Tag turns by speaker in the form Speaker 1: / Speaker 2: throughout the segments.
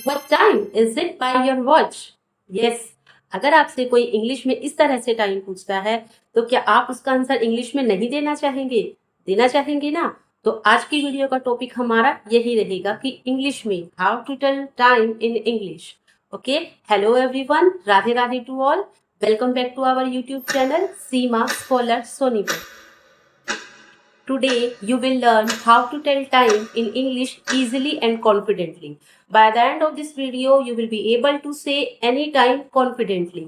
Speaker 1: What time is it by your watch? Yes. अगर आपसे कोई इंग्लिश में इस तरह से टाइम पूछता है तो क्या आप उसका आंसर इंग्लिश में नहीं देना चाहेंगे? देना चाहेंगे ना? तो आज की वीडियो का टॉपिक हमारा यही रहेगा कि इंग्लिश में how to tell time in English. Okay, hello everyone, Radhe Radhe to all. Welcome back to our YouTube channel Seema Scholar Sonipat. Today, you will learn how to tell time in English easily and confidently. By the end of this video, you will be able to say any time confidently.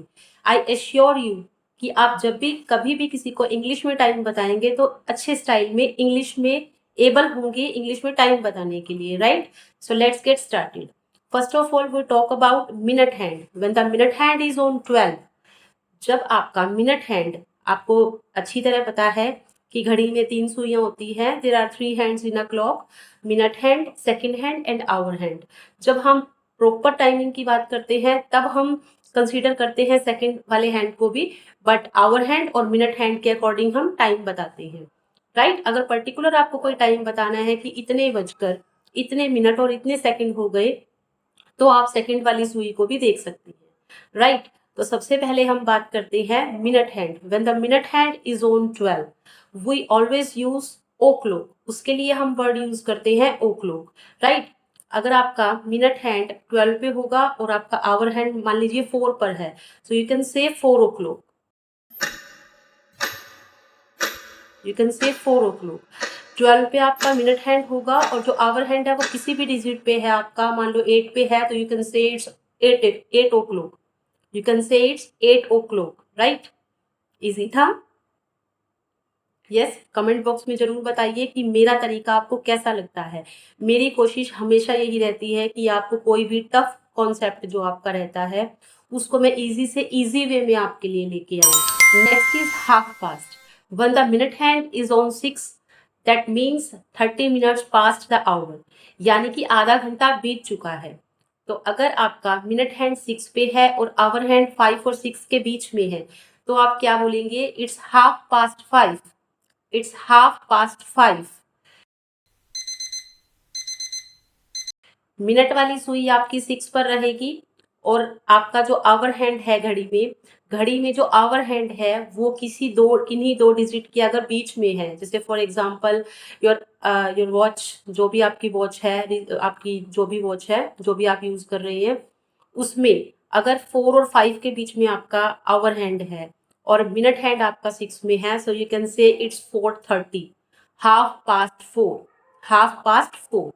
Speaker 1: I assure you कि आप जब भी कभी भी किसी को English में time बताएंगे तो अच्छे स्टाइल में इंग्लिश में एबल होंगे इंग्लिश में टाइम बताने के लिए, right? So let's get started. First of all we talk about minute hand. When the minute hand is on 12, जब आपका मिनट हैंड, आपको अच्छी तरह पता है कि घड़ी में 3 सुइयां होती हैं. There are 3 hands in a clock. Minute hand, second hand and hour hand. जब हम प्रॉपर टाइमिंग की बात करते हैं तब हम कंसीडर करते हैं सेकंड वाले हैंड को भी, बट आवर हैंड और मिनट हैंड के अकॉर्डिंग हम टाइम बताते हैं, राइट? अगर पर्टिकुलर आपको कोई टाइम बताना है कि इतने बजकर इतने मिनट और इतने सेकंड हो गए, तो आप सेकंड वाली सुई को भी देख सकते हैं, राइट? तो सबसे पहले हम बात करते हैं minute hand. When the minute hand is on 12, we always use o'clock. उसके लिए हम वर्ड यूज करते हैं ओ क्लॉक, राइट? अगर आपका मिनट हैंड 12 पे होगा और आपका आवर हैंड मान लीजिए 4 पर है, सो यू कैन से 4 ओ क्लॉक. यू कैन से 4 ओ क्लॉक. 12 पे आपका मिनट हैंड होगा और जो आवर हैंड है वो किसी भी डिजिट पे है आपका, मान लो 8 पे है तो you can say it's 8 o'clock. You can say it's 8 o'clock, right? Easy था? यस. कमेंट बॉक्स में जरूर बताइए कि मेरा तरीका आपको कैसा लगता है. मेरी कोशिश हमेशा यही रहती है कि आपको कोई भी टफ कॉन्सेप्ट जो आपका रहता है उसको मैं इजी से इजी वे में आपके लिए लेके आऊँ. Next is half past. When the minute hand is on 6, that means 30 minutes past the hour. यानी कि आधा घंटा बीत चुका है. तो अगर आपका मिनट हैंड 6 पे है और आवर हैंड 5 और 6 के बीच में है तो आप क्या बोलेंगे? It's half past 5. It's half past 5. Minute वाली सुई आपकी 6 पर रहेगी और आपका जो आवर हैंड है घड़ी में जो आवर हैंड है वो किन्हीं दो डिजिट के अगर बीच में है, जैसे for example your your watch, जो भी आपकी वॉच है, आपकी जो भी वॉच है, जो भी आप यूज कर रहे हैं, उसमें अगर 4 और 5 के बीच में आपका आवर हैंड है और मिनट हैंड आपका 6 में है, so you can say it's 4:30. Half past 4. Half past 4.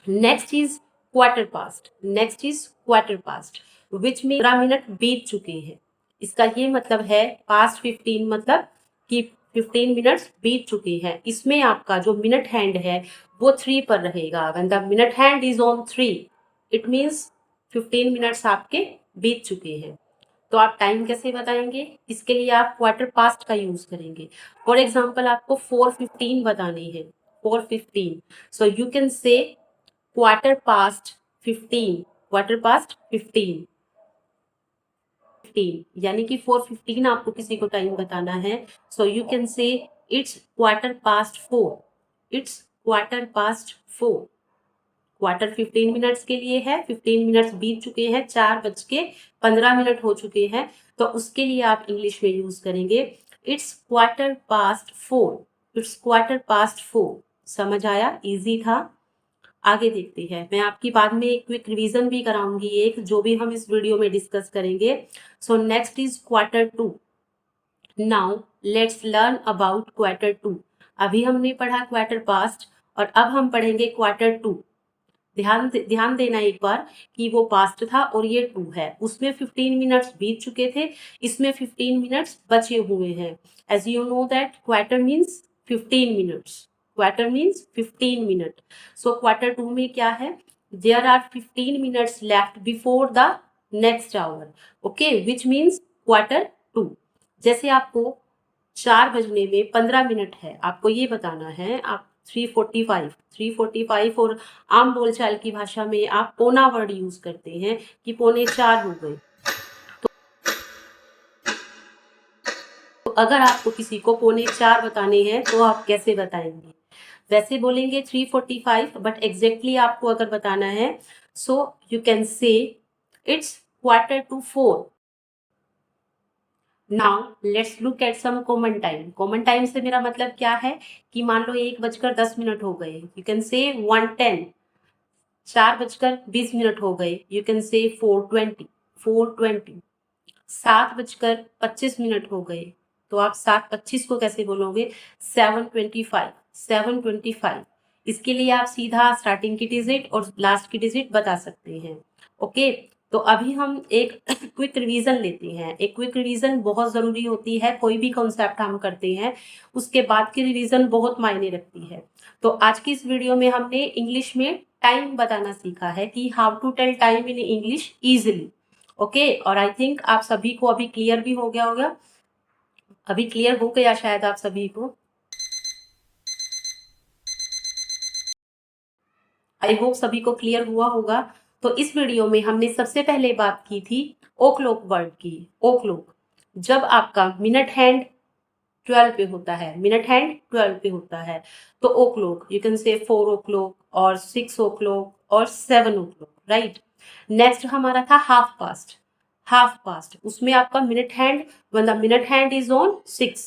Speaker 1: Next is quarter past. Next is quarter past which में 15 मिनट बीत चुके हैं. इसका ये मतलब है पास्ट 15 मतलब कि 15 मिनट्स बीत चुके हैं. इसमें आपका जो मिनट हैंड है वो 3 पर रहेगा. When the minute hand is on 3, it means 15 minutes आपके बीत चुके हैं. तो आप टाइम कैसे बताएंगे? इसके लिए आप क्वार्टर पास्ट का यूज करेंगे. फॉर एग्जाम्पल आपको 4:15 बताने हैं. 4:15, सो you can say quarter past 15. Quarter past 15. यानी कि 4:15 आपको किसी को टाइम बताना है, so you can say it's quarter past 4. It's quarter past 4. Quarter 15 minutes के लिए है. 15 मिनट्स बीत चुके हैं, 4:15 हो चुके हैं, तो उसके लिए आप इंग्लिश में यूज करेंगे it's quarter past 4. It's quarter past 4. समझ आया? इजी था? आगे देखते हैं. मैं आपकी बाद में एक क्विक रिवीजन भी कराऊंगी, एक जो भी हम इस वीडियो में डिस्कस करेंगे. So next is quarter 2. Now let's learn about quarter 2. अभी हमने पढ़ा क्वार्टर पास्ट और अब हम पढ़ेंगे क्वार्टर 2. ध्यान देना एक बार कि वो पास्ट था और ये 2 है. उसमें 15 मिनट्स बीत चुके थे, इसमें 15 मिनट्स बचे हुए हैं. As you know that quarter means 15 minutes. Quarter means 15 minute. So quarter 2 में क्या है? There are 15 minutes left before the next hour. Okay, which means quarter 2. जैसे आपको 4 बजने में 15 मिनट है, आपको ये बताना है. आप 3:45 और आम बोलचाल की भाषा में आप पौना वर्ड यूज करते हैं कि 3:45 हो गए. तो अगर आपको किसी को 3:45 बताने हैं तो आप कैसे बताएंगे? वैसे बोलेंगे 3:45, बट एग्जैक्टली आपको अगर बताना है so you can say it's 3:45। Now let's look at some common time. Common time से मेरा मतलब क्या है कि मान लो 1:10 हो गए, यू कैन से 1:10। 4:20 हो गए, यू कैन से 4:20। 4:20। 7:25 हो गए, तो आप 7:25 को कैसे बोलोगे? 7:25। 7:25। इसके लिए आप सीधा स्टार्टिंग की डिजिट और लास्ट की डिजिट बता सकते हैं। ओके, तो अभी हम एक क्विक रिवीजन लेते हैं। एक क्विक रिवीजन बहुत जरूरी होती है, कोई भी कॉन्सेप्ट हम करते हैं उसके बाद की रिवीजन बहुत मायने रखती है। तो आज की इस वीडियो में हमने इंग्लिश में टाइम बताना सीखा है कि how to tell time in English easily. Okay, और आई थिंक आप सभी को अभी क्लियर भी हो गया होगा। अभी क्लियर हो गया शायद आप सभी को। आई होप सभी को क्लियर हुआ होगा। तो इस वीडियो में हमने सबसे पहले बात की थी ओ क्लॉक वर्ड की। ओ क्लॉक, जब आपका मिनट हैंड 12 पे होता है, मिनट हैंड 12 पे होता है, तो ओ क्लॉक, यू कैन से 4 o'clock और 6 o'clock और 7 o'clock, राइट। नेक्स्ट हमारा था हाफ पास्ट। हाफ पास्ट, उसमें आपका मिनट हैंड, मतलब मिनट हैंड इज ऑन 6।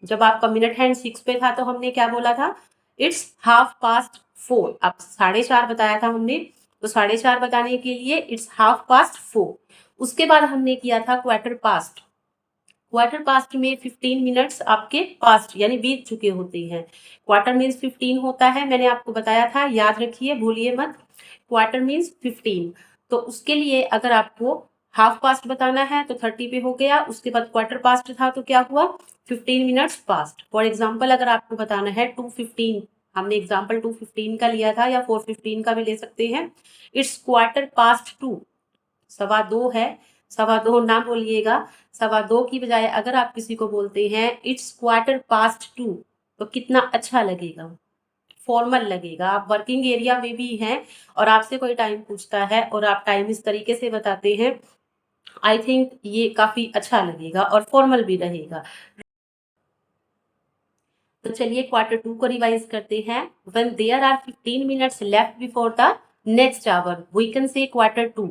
Speaker 1: जब आपका मिनट हैंड 6 पे था तो हमने क्या बोला था? इट्स 4:30। अब 4:30 बताया था हमने, तो 4:30 बताने के लिए इट्स 4:30। उसके बाद हमने किया था क्वार्टर पास्ट। क्वार्टर पास्ट में 15 मिनट्स आपके पास्ट यानी बीत चुके होते हैं। क्वार्टर मीन्स 15 होता है, मैंने आपको बताया था, याद रखिए, भूलिए मत। Quarter means 15। तो उसके लिए अगर आपको हाफ पास्ट बताना है तो 30 पे हो गया। उसके बाद क्वार्टर पास्ट था तो क्या हुआ? 15 मिनट्स पास्ट। फॉर एग्जाम्पल अगर आपको बताना है 2:15, हमने एग्जाम्पल 2:15 का लिया था या 4:15 का भी ले सकते हैं। It's quarter past 2। 2:15 है, 2:15 ना बोलिएगा। 2:15 की बजाय अगर आप किसी को बोलते हैं इट्स क्वार्टर पास्ट 2, तो कितना अच्छा लगेगा, फॉर्मल लगेगा। आप वर्किंग एरिया में भी हैं और आपसे कोई टाइम पूछता है और आप टाइम इस तरीके से बताते हैं, आई थिंक ये काफी अच्छा लगेगा और फॉर्मल भी रहेगा। तो चलिए क्वार्टर 2 को रिवाइज करते हैं। When there are 15 minutes left before the next hour, we can say quarter 2।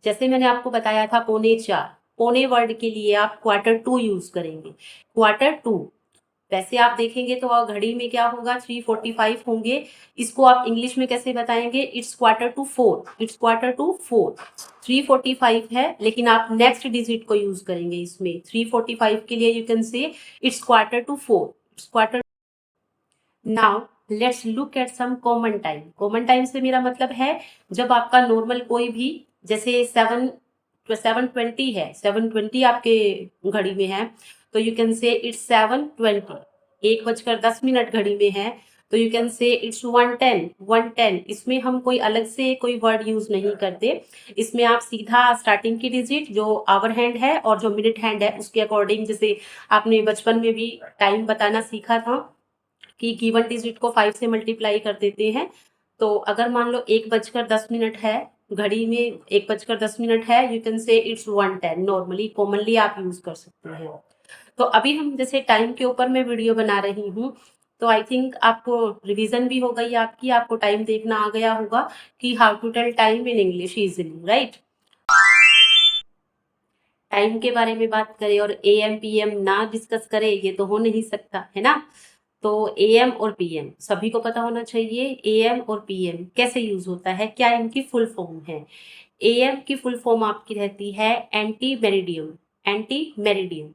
Speaker 1: जैसे मैंने आपको बताया था पौने 4, पौने वर्ड के लिए आप क्वार्टर 2 यूज करेंगे। क्वार्टर 2, वैसे आप देखेंगे तो घड़ी में क्या होगा? 3:45 होंगे। इसको आप इंग्लिश में कैसे बताएंगे? It's quarter to 4। It's quarter to 4। 3:45 है, लेकिन आप नेक्स्ट डिजिट को यूज करेंगे इसमें। 3:45 के लिए you can say it's quarter to 4। It's quarter. Now let's look at some common time. Common time से मेरा मतलब है जब आपका नॉर्मल कोई भी, जैसे 7:20 है, 7:20 आपके घड़ी में है, तो यू कैन से इट्स 7:20। 1:10 घड़ी में है तो यू कैन से इट्स 1:10। 1:10, इसमें हम कोई अलग से कोई वर्ड यूज नहीं करते। इसमें आप सीधा स्टार्टिंग की डिजिट जो आवर हैंड है और जो मिनट हैंड है उसके अकॉर्डिंग, जैसे आपने बचपन में भी टाइम बताना सीखा था कि गिवन डिजिट को 5 से मल्टीप्लाई कर देते हैं। तो अगर मान लो 1:10 है घड़ी में, 1:10 है, you can say it's 1:10। Normally commonly आप यूज कर सकते हैं। तो अभी हम जैसे टाइम के ऊपर मैं वीडियो बना रही हूँ, तो आई थिंक आपको रिवीजन भी हो गई आपकी, आपको टाइम देखना आ गया होगा कि how to tell time in English easily, right. Time के बारे में बात करें और एएम पीएम ना डिस्कस करें, ये तो हो नहीं सकता, है ना। तो एएम और पीएम सभी को पता होना चाहिए। एएम और पीएम कैसे यूज होता है, क्या इनकी फुल फॉर्म है? एएम की फुल फॉर्म आपकी रहती है एंटी मेरिडियम। Ante meridiem.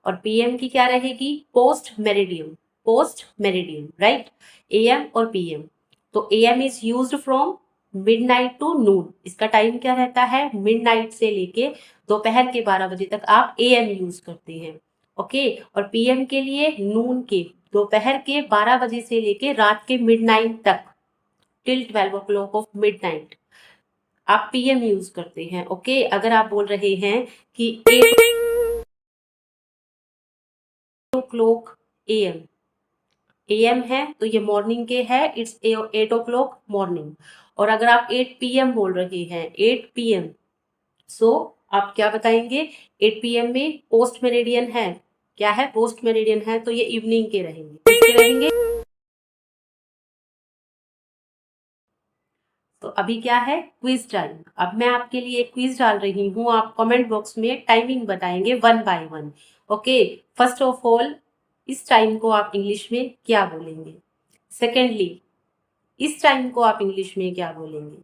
Speaker 1: और पीएम की क्या रहेगी? Post meridiem. Post meridiem, right. AM और पीएम। तो AM is used from midnight to noon. इसका टाइम क्या रहता है? मिडनाइट से लेके दोपहर के 12 बजे तक आप एएम यूज करते हैं। ओके, और पीएम के लिए नून के, दोपहर के 12 बजे से लेके रात के मिडनाइट तक, टिल 12 o'clock ऑफ मिडनाइट आप पीएम यूज करते हैं। ओके, अगर आप बोल रहे हैं कि 8 o'clock एएम, एएम है तो ये मॉर्निंग के है, इट्स 8 o'clock मॉर्निंग। और अगर आप 8 PM बोल रहे हैं, 8 PM, सो आप क्या बताएंगे? 8 PM में पोस्ट मेरिडियन है। क्या है? पोस्ट मेरिडियन है, तो ये इवनिंग के रहेंगे। किसके रहेंगे? तो अभी क्या है, क्विज टाइम। अब मैं आपके लिए क्विज डाल रही हूँ, आप कमेंट बॉक्स में टाइमिंग बताएंगे 1 by 1। Okay, first of all, इस टाइम को आप इंग्लिश में क्या बोलेंगे? सेकेंडली, इस टाइम को आप इंग्लिश में क्या बोलेंगे?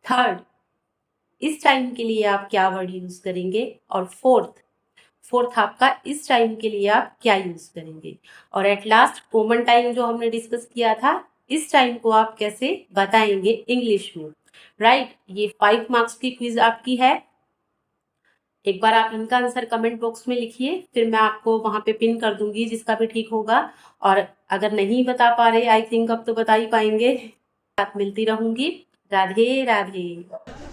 Speaker 1: थर्ड, इस टाइम के लिए आप क्या वर्ड यूज करेंगे? और फोर्थ, आपका इस टाइम के लिए आप क्या यूज करेंगे? और एट लास्ट, कॉमन टाइम जो हमने डिस्कस किया था, इस टाइम को आप कैसे बताएंगे इंग्लिश में? राइट, ये 5 मार्क्स की क्विज आपकी है। एक बार आप इनका आंसर कमेंट बॉक्स में लिखिए, फिर मैं आपको वहां पे पिन कर दूंगी जिसका भी ठीक होगा। और अगर नहीं बता पा रहे, आई थिंक अब तो बता ही पाएंगे। बात मिलती रहूंगी। राधे राधे।